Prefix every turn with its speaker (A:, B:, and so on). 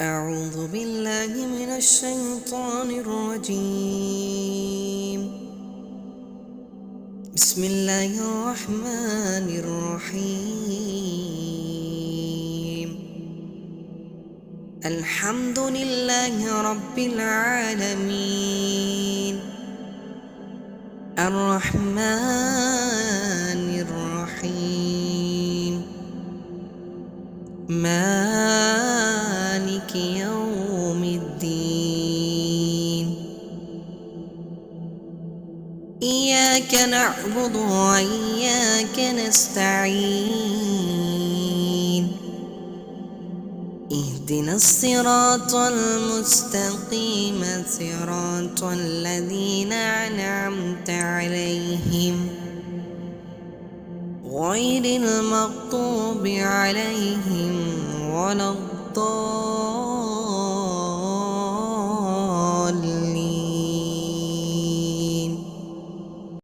A: أعوذ بالله من الشيطان الرجيم. بسم الله الرحمن الرحيم. الحمد لله رب العالمين، الرحمن الرحيم، مالك يوم الدين. إياك نعبد وإياك نستعين. اهدنا الصراط المستقيم، صراط الذين أنعمت عليهم غير المغضوب عليهم ولا الضالين.